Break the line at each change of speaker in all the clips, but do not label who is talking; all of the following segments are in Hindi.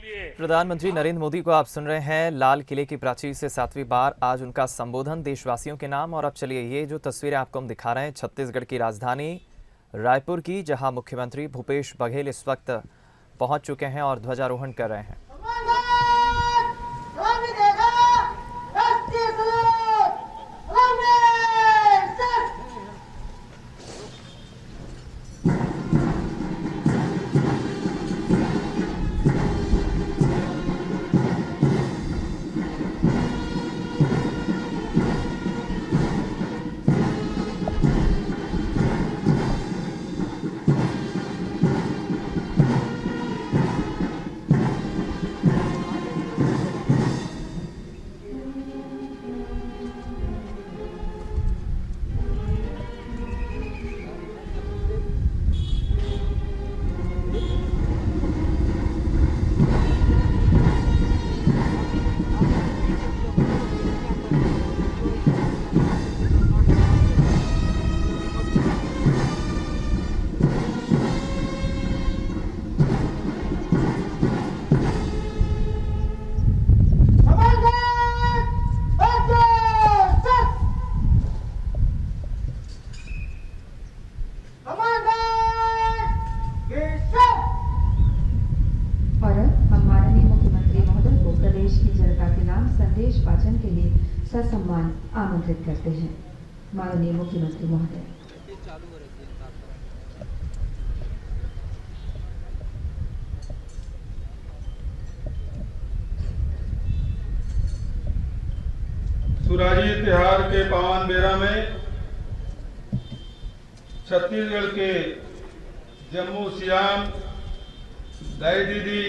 प्रधानमंत्री नरेंद्र मोदी को आप सुन रहे हैं लाल किले की प्राचीर से 7वीं बार आज उनका संबोधन देशवासियों के नाम। और अब चलिए ये जो तस्वीरें आपको हम दिखा रहे हैं छत्तीसगढ़ की राजधानी रायपुर की, जहां मुख्यमंत्री भूपेश बघेल इस वक्त पहुंच चुके हैं और ध्वजारोहण कर रहे हैं।
संदेश वाचन के लिए ससम्मान आमंत्रित करते हैं। माननीय मुख्यमंत्री महोदय।
सुराजी त्योहार के पावन बेरा में छत्तीसगढ़ के जम्मू सियाम दाई दीदी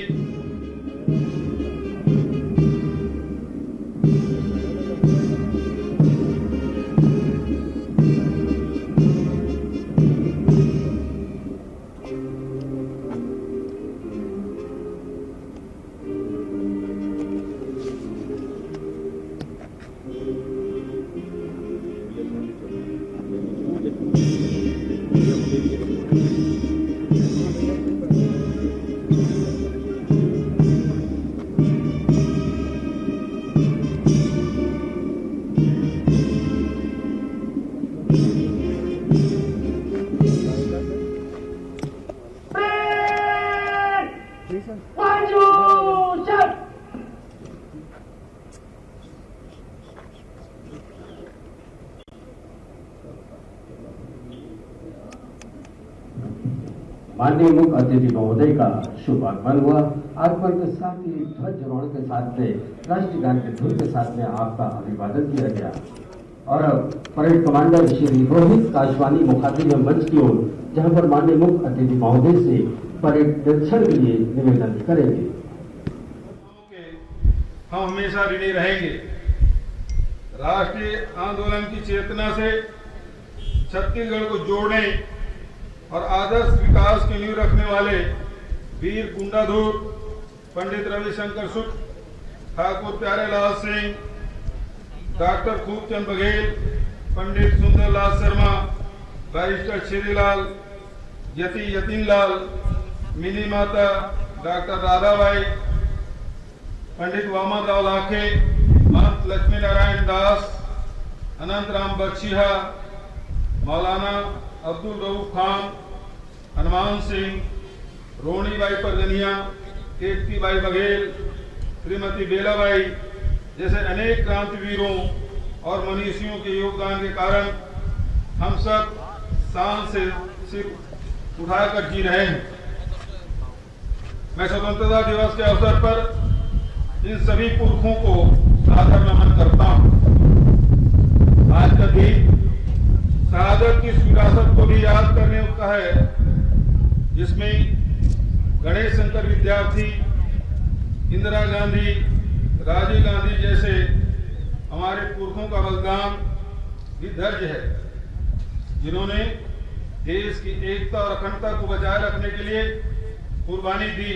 माननीय मुख्य अतिथि महोदय का शुभ आगमन हुआ। आगमन के साथ ही ध्वजारोहण के साथ में राष्ट्रगान के धुन के साथ में आपका अभिवादन किया गया और अब परेड कमांडर श्री रोहित काशवानी मुखातिब मंच की ओर, जहां पर माननीय मुख्य अतिथि महोदय से परेड निरीक्षण के लिए निवेदन करेंगे।
हम हमेशा ऋणी रहेंगे। राष्ट्रीय आंदोलन की चेतना से छत्तीसगढ़ को जोड़ने और आदर्श विकास की नींव रखने वाले वीर गुंडाधुर पंडित रविशंकर शुक्ल, ठाकुर प्यारेलाल सिंह, डॉक्टर खूबचंद बघेल, पंडित सुंदरलाल शर्मा, बैरिस्टर श्रीलाल, यति यतीनलाल, मिनी माता डॉक्टर राधाबाई, पंडित वामनराव लाखे, महंत लक्ष्मी नारायण दास, अनंत राम बख्शिया, मौलाना अब्दुल रऊफ खान, हनुमान सिंह, रोणीबाई परगनिया, कीर्तिबाई बघेल, श्रीमती बेलाबाई जैसे अनेक क्रांतिवीरों और मनीषियों के योगदान के कारण हम सब शान से सिर उठाकर जी रहे हैं। मैं स्वतंत्रता दिवस के अवसर पर इन सभी पुरखों को सादर नमन करता हूं। आज का दिन शहादत की विरासत को भी याद करने का है, जिसमें गणेश शंकर विद्यार्थी, इंदिरा गांधी, राजीव गांधी जैसे हमारे पुरखों का बलिदान भी दर्ज है, जिन्होंने देश की एकता और अखंडता को बचाए रखने के लिए कुर्बानी दी,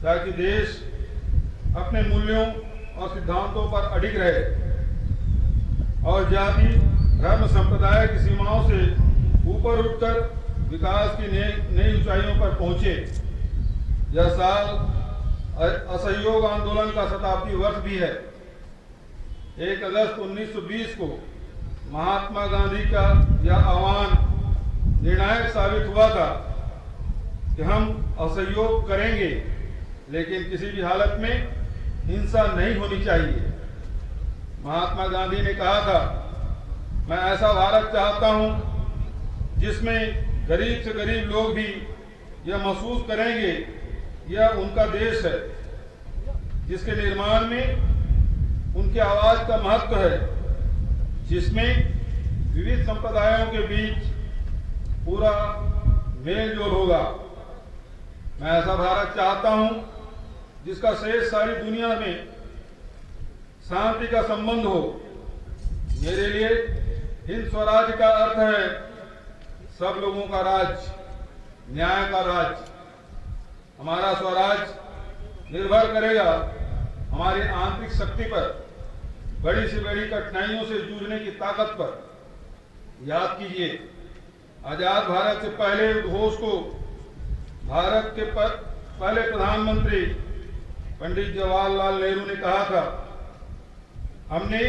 ताकि देश अपने मूल्यों और सिद्धांतों पर अडिग रहे और जाति, धर्म, संप्रदाय की सीमाओं से ऊपर उठकर विकास की नई ऊंचाइयों पर पहुंचे। यह साल असहयोग आंदोलन का शताब्दी वर्ष भी है। 1 अगस्त 1920 को महात्मा गांधी का यह आह्वान निर्णायक साबित हुआ था कि हम असहयोग करेंगे, लेकिन किसी भी हालत में हिंसा नहीं होनी चाहिए। महात्मा गांधी ने कहा था, मैं ऐसा भारत चाहता हूं जिसमें गरीब से गरीब लोग भी यह महसूस करेंगे यह उनका देश है, जिसके निर्माण में उनकी आवाज का महत्व है, जिसमें विविध संप्रदायों के बीच पूरा मेल जोल होगा। मैं ऐसा भारत चाहता हूं जिसका शेष सारी दुनिया में शांति का संबंध हो। मेरे लिए हिंद स्वराज का अर्थ है सब लोगों का राज्य, न्याय का राज्य। हमारा स्वराज निर्भर करेगा हमारी आंतरिक शक्ति पर, बड़ी से बड़ी कठिनाइयों से जूझने की ताकत पर। याद कीजिए, आजाद भारत से पहले उद्घोष को भारत के पहले प्रधानमंत्री पंडित जवाहरलाल नेहरू ने कहा था, हमने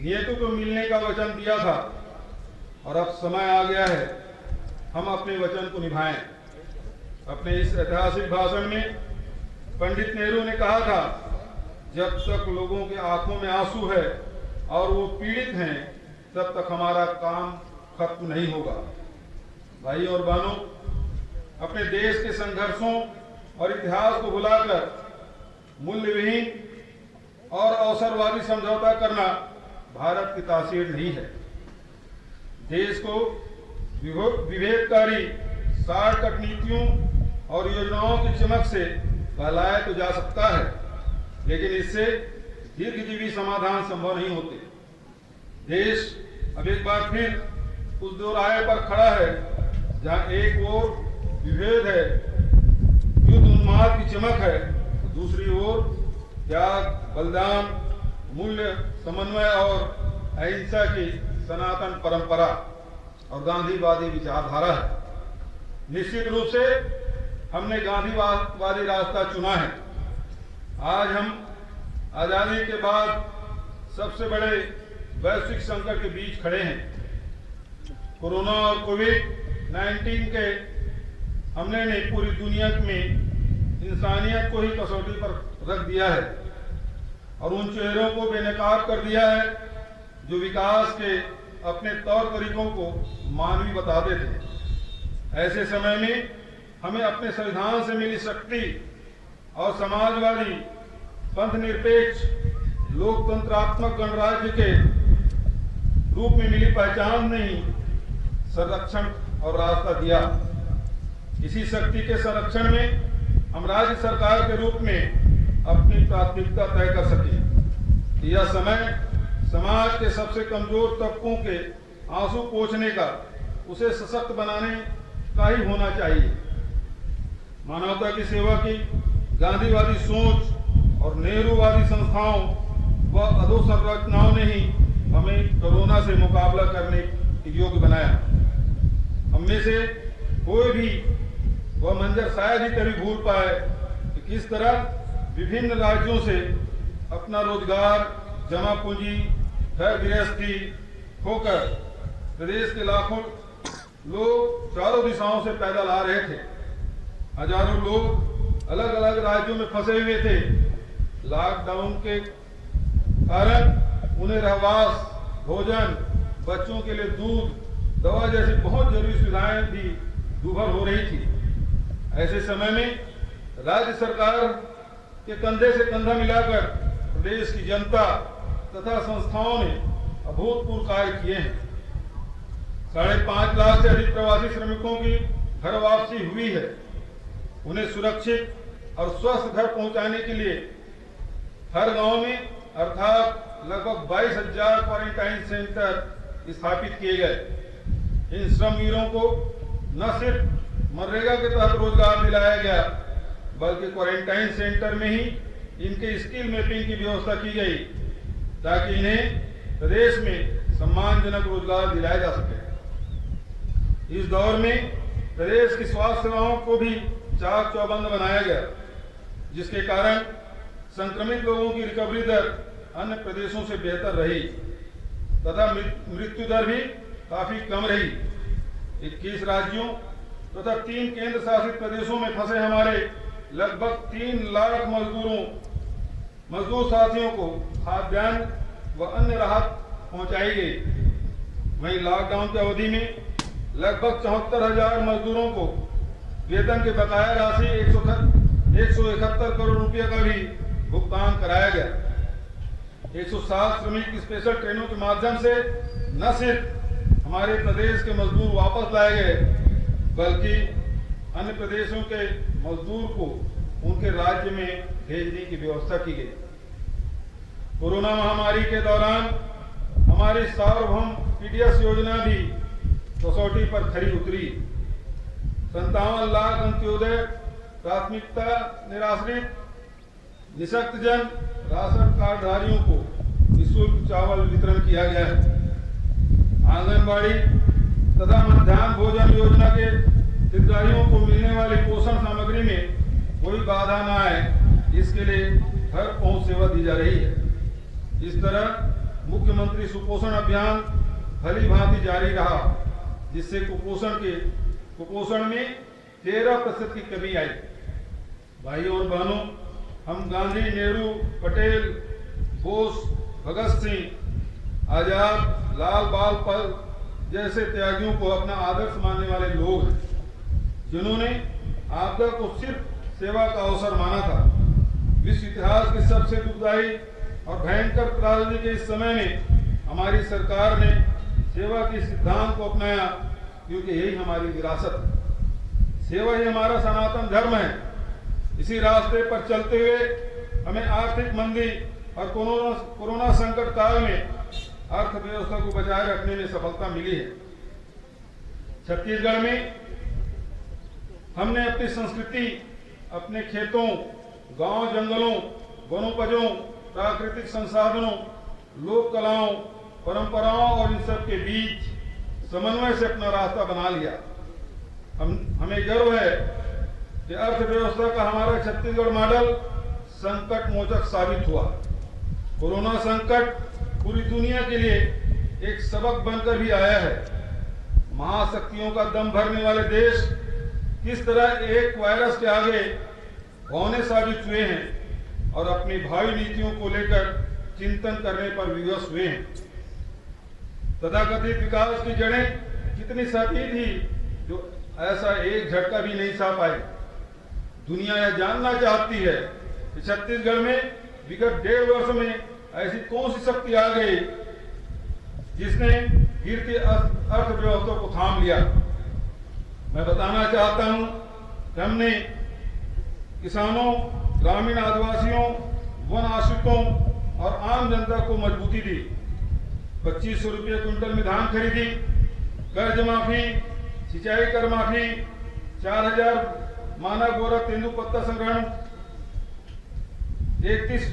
नियतों को मिलने का वचन दिया था और अब समय आ गया है हम अपने वचन को निभाएं। अपने इस ऐतिहासिक भाषण में पंडित नेहरू ने कहा था, जब तक लोगों के आंखों में आंसू है और वो पीड़ित हैं, तब तक हमारा काम खत्म नहीं होगा। भाई और बहनों, अपने देश के संघर्षों और इतिहास को भुलाकर मूल्यविहीन और अवसरवादी समझौता करना भारत की तासीर नहीं है। देश को विभेदकारी 60 कूटनीतियों और योजनाओं की चमक से बहलाया तो जा सकता है, लेकिन इससे दीर्घजीवी समाधान संभव नहीं होते। देश अब एक बार फिर उस दोराहे पर खड़ा है जहां एक ओर विभेद है, युद्ध उन्माद की चमक है, दूसरी ओर त्याग, बलिदान, मूल्य समन्वय और अहिंसा की सनातन परंपरा और गांधीवादी विचारधारा है। निश्चित रूप से हमने गांधीवादी रास्ता चुना है। आज हम आजादी के बाद सबसे बड़े वैश्विक संकट के बीच खड़े हैं। कोरोना और कोविड-19 के हमले ने पूरी दुनिया में इंसानियत को ही कसौटी पर रख दिया है और उन चेहरों को बेनकाब कर दिया है जो विकास के अपने तौर तरीकों को मानवीय बताते थे। ऐसे समय में हमें अपने संविधान से मिली शक्ति और समाजवादी, पंथ निरपेक्ष, लोकतंत्रात्मक गणराज्य के रूप में मिली पहचान ने ही संरक्षण और रास्ता दिया। इसी शक्ति के संरक्षण में हम राज्य सरकार के रूप में अपनी प्राथमिकता तय कर सके। यह समय समाज के सबसे कमजोर तबकों के आंसू पोंछने का, उसे सशक्त बनाने का ही होना चाहिए। मानवता की सेवा की गांधीवादी सोच और नेहरूवादी संस्थाओं व अधोसंरचनाओं ने ही हमें कोरोना से मुकाबला करने के योग्य बनाया। हम में से कोई भी वह मंजर शायद ही कभी भूल पाए कि किस तरह विभिन्न राज्यों से अपना रोजगार, जमा पूंजी, घर गृहस्थी होकर प्रदेश के लाखों लोग चारों दिशाओं से पैदल आ रहे थे। हजारों लोग अलग अलग राज्यों में फंसे हुए थे। लॉकडाउन के कारण उन्हें रहवास, भोजन, बच्चों के लिए दूध, दवा जैसी बहुत जरूरी सुविधाएं भी दूभर हो रही थी। ऐसे समय में राज्य सरकार के कंधे से कंधा मिलाकर प्रदेश की जनता तथा संस्थाओं ने अभूतपूर्व कार्य किए हैं। 5.5 लाख से अधिक प्रवासी श्रमिकों की घर वापसी हुई है। उन्हें सुरक्षित और स्वस्थ घर पहुंचाने के लिए हर गांव में अर्थात लगभग 22,000 क्वारंटाइन सेंटर स्थापित किए गए। इन श्रमवीरों को न सिर्फ मनरेगा के तहत रोजगार दिलाया गया, बल्कि क्वारंटाइन सेंटर में ही इनके स्किल मैपिंग की व्यवस्था की गई ताकि इन्हें प्रदेश में सम्मानजनक रोजगार दिलाया जा सके। इस दौर में प्रदेश की स्वास्थ्य सेवाओं को भी चाक चौबंद बनाया गया। जिसके कारण संक्रमित लोगों की रिकवरी दर अन्य प्रदेशों से बेहतर रही तथा मृत्यु दर भी काफी कम रही। 21 राज्यों तथा 3 केंद्र शासित प्रदेशों में फंसे हमारे लगभग 3 लाख मजदूर साथियों को खाद्यान्न व अन्य राहत पहुंचाई गई। वहीं लॉकडाउन की अवधि में लगभग 74,000 मजदूरों को वेतन के बकाया राशि 171 करोड़ रुपये का भी भुगतान कराया गया। 160 श्रमिक स्पेशल ट्रेनों के माध्यम से न सिर्फ हमारे प्रदेश के मजदूर वापस लाए गए, बल्कि अन्य प्रदेशों के मजदूर को उनके राज्य में भेजने की व्यवस्था की गई। कोरोना महामारी के दौरान हमारी सार्वभौम पीडीएस योजना भी कसौटी पर खरी उतरी। 57 लाख अंत्योदय प्राथमिकता निराश्रित निःशक्तजन राशन कार्डधारियों को निःशुल्क चावल वितरण किया गया है। आंगनबाड़ी तथा मध्याह्न भोजन योजना के हितग्राहियों को मिलने वाली पोषण सामग्री में कोई बाधा न आए, इसके लिए घर पहुंच सेवा दी जा रही है। इस तरह मुख्यमंत्री सुपोषण अभियान भली भांति जारी रहा, जिससे कुपोषण में 13% की कमी आई। भाइयों और बहनों, हम गांधी, नेहरू, पटेल, बोस, भगत सिंह, आजाद, लाल बाल पाल जैसे त्यागियों को अपना आदर्श मानने वाले लोग हैं, जिन्होंने आपदा को सिर्फ सेवा का अवसर माना था। विश्व इतिहास की सबसे दुखदायी और भयंकर त्रासदी के इस समय में हमारी सरकार ने सेवा के सिद्धांत को अपनाया, क्योंकि यही हमारी विरासत है। सेवा ही हमारा सनातन धर्म है। इसी रास्ते पर चलते हुए हमें आर्थिक मंदी और कोरोना संकट काल में अर्थव्यवस्था को बचाए रखने में सफलता मिली है। छत्तीसगढ़ में हमने अपनी संस्कृति, अपने खेतों, गांव, जंगलों, वनोपजों, प्राकृतिक संसाधनों, लोक कलाओं, परंपराओं और इन सब के बीच समन्वय से अपना रास्ता बना लिया। हमें गर्व है कि अर्थव्यवस्था का हमारा छत्तीसगढ़ मॉडल संकट मोचक साबित हुआ। कोरोना संकट पूरी दुनिया के लिए एक सबक बनकर भी आया है। महाशक्तियों का दम भरने वाले देश किस तरह एक वायरस के आगे बौने साबित हुए हैं और अपनी भावी नीतियों को लेकर चिंतन करने पर विवश हुए हैं। तथाकथित विकास की जड़ें कितनी सही थी जो ऐसा एक झटका भी नहीं सह पाई। दुनिया यह जानना चाहती है कि छत्तीसगढ़ में विगत 1.5 वर्ष में ऐसी कौन सी शक्ति आ गई जिसने गिरती अर्थव्यवस्था को थाम लिया। मैं बताना चाहता हूं कि हमने किसानों, ग्रामीण आदिवासियों, वन आश्रितों और आम जनता को मजबूती दी। 2500 रुपये क्विंटल में धान खरीदी, कर्ज माफी, सिंचाई कर माफी, 4000 मानक बोरा तेंदुपत्ता संग्रहण, 31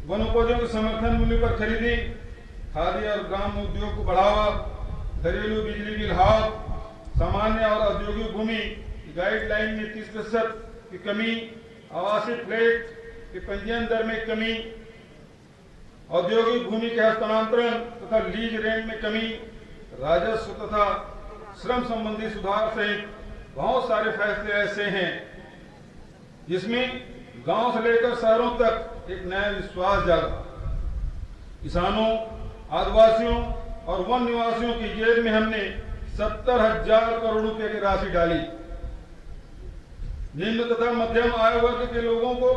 वनोपजों के समर्थन मूल्य पर खरीदी, खादी और ग्राम उद्योग को बढ़ावा, घरेलू बिजली बिल हाफ, सामान्य और औद्योगिक भूमि गाइडलाइन में 30% की कमी, आवासीय फ्लैट के पंजीयन दर में कमी, औद्योगिक भूमि के हस्तांतरण तथा लीज रेंट में कमी, राजस्व तथा श्रम संबंधी सुधार सहित बहुत सारे फैसले ऐसे हैं जिसमें गांव से लेकर शहरों तक एक नया विश्वास जागा। किसानों, आदिवासियों और वन निवासियों की जेब में हमने 70,000 करोड़ रुपए की राशि डाली। निम्न तथा मध्यम आय वर्ग के लोगों को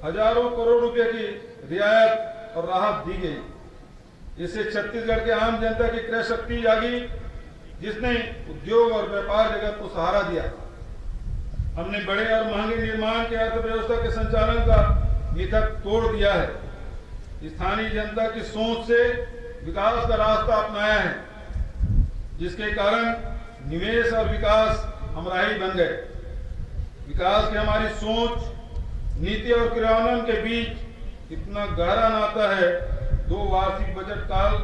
हजारों करोड़ रुपए की रियायत और राहत दी गई। इससे छत्तीसगढ़ के आम जनता की क्रय शक्ति जागी, जिसने उद्योग और व्यापार जगत को सहारा दिया। हमने बड़े और महंगे निर्माण के अर्थव्यवस्था के संचालन का मिथक तोड़ दिया है। स्थानीय जनता की सोच से विकास का रास्ता अपनाया है, जिसके कारण निवेश और विकास हमराही बन गए। विकास की हमारी सोच, नीति और क्रियान्वयन के बीच इतना गहरा नाता है। 2 वार्षिक बजट काल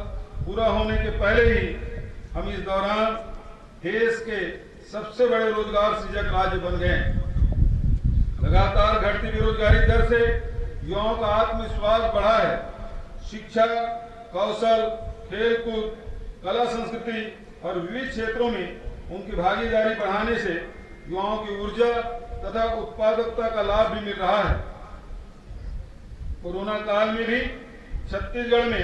पूरा होने के पहले ही हम इस दौरान देश के सबसे बड़े रोजगार सृजक राज्य बन गए। लगातार घटती बेरोजगारी दर से युवाओं का आत्मविश्वास बढ़ा है। शिक्षा, कौशल, खेलकूद, कला संस्कृति और विविध क्षेत्रों में उनकी भागीदारी बढ़ाने से युवाओं की ऊर्जा तथा उत्पादकता का लाभ भी मिल रहा है। कोरोना काल में भी छत्तीसगढ़ में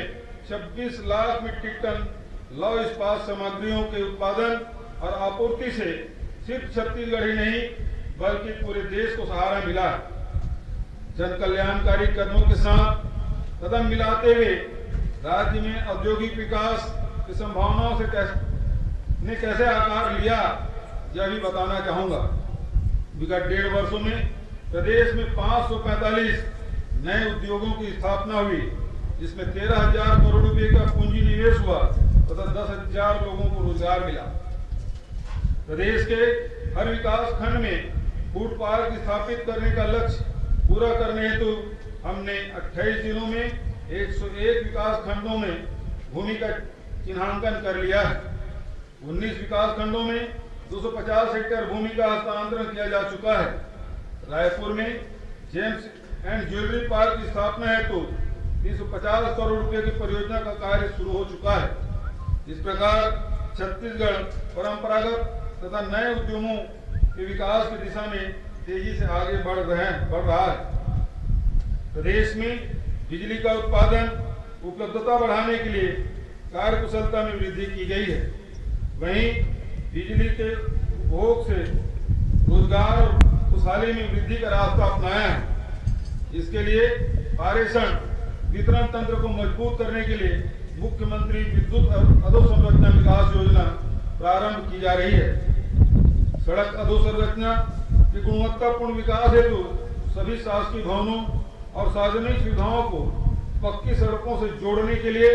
26 लाख मीट्रिक टन लौह इस्पात सामग्रियों के उत्पादन और आपूर्ति से सिर्फ छत्तीसगढ़ ही नहीं बल्कि पूरे देश को सहारा मिला। जन कल्याणकारी कदमों के साथ कदम मिलाते हुए राज्य में औद्योगिक विकास की संभावनाओं से कैसे आकार लिया, यह भी बताना चाहूंगा। विगत 1.5 वर्षों में प्रदेश में 545 नए उद्योगों की स्थापना हुई, जिसमें 13,000 करोड़ रुपए का पूंजी निवेश हुआ तथा 10,000 लोगों को रोजगार मिला। प्रदेश के हर विकास खंड में फूड पार्क स्थापित करने का लक्ष्य पूरा करने हेतु हमने 28 जिलों में 101 विकास खंडों में भूमि का चिन्हांकन कर लिया है। 19 विकास खंडों में 250 हेक्टेयर भूमि का हस्तांतरण किया जा चुका है। रायपुर में जेम्स एंड ज्वेलरी पार्क की स्थापना हेतु 350 करोड़ रुपए की परियोजना का कार्य शुरू हो चुका है। इस प्रकार छत्तीसगढ़ परंपरागत तथा नए उद्यमों के विकास की दिशा में तेजी से आगे बढ़ रहा है। प्रदेश में बिजली का उत्पादन उपलब्धता बढ़ाने के लिए कार्यकुशलता में वृद्धि की गई है। वहीं बिजली के उपभोग से रोजगार और खुशहाली में वृद्धि का रास्ता अपनाया है। इसके लिए पारेषण वितरण तंत्र को मजबूत करने के लिए मुख्यमंत्री विद्युत अधोसंरचना विकास योजना प्रारंभ की जा रही है। सड़क अधोसंरचना की गुणवत्तापूर्ण विकास हेतु सभी शासकीय भवनों और सार्वजनिक सुविधाओं को पक्की सड़कों से जोड़ने के लिए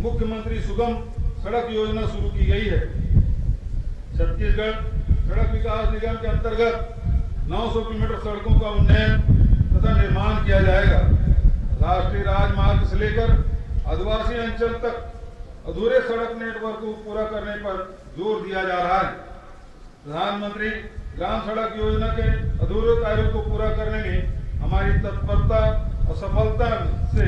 मुख्यमंत्री सुगम सड़क योजना शुरू की गई है। छत्तीसगढ़ सड़क विकास निगम के अंतर्गत 900 किलोमीटर सड़कों का उन्नयन तथा निर्माण किया जाएगा। राष्ट्रीय राजमार्ग से लेकर आदिवासी अंचल तक अधूरे सड़क नेटवर्क को पूरा करने पर जोर दिया जा रहा है। प्रधानमंत्री ग्राम सड़क योजना के अधूरे कार्यों को पूरा करने में हमारी तत्परता और सफलता से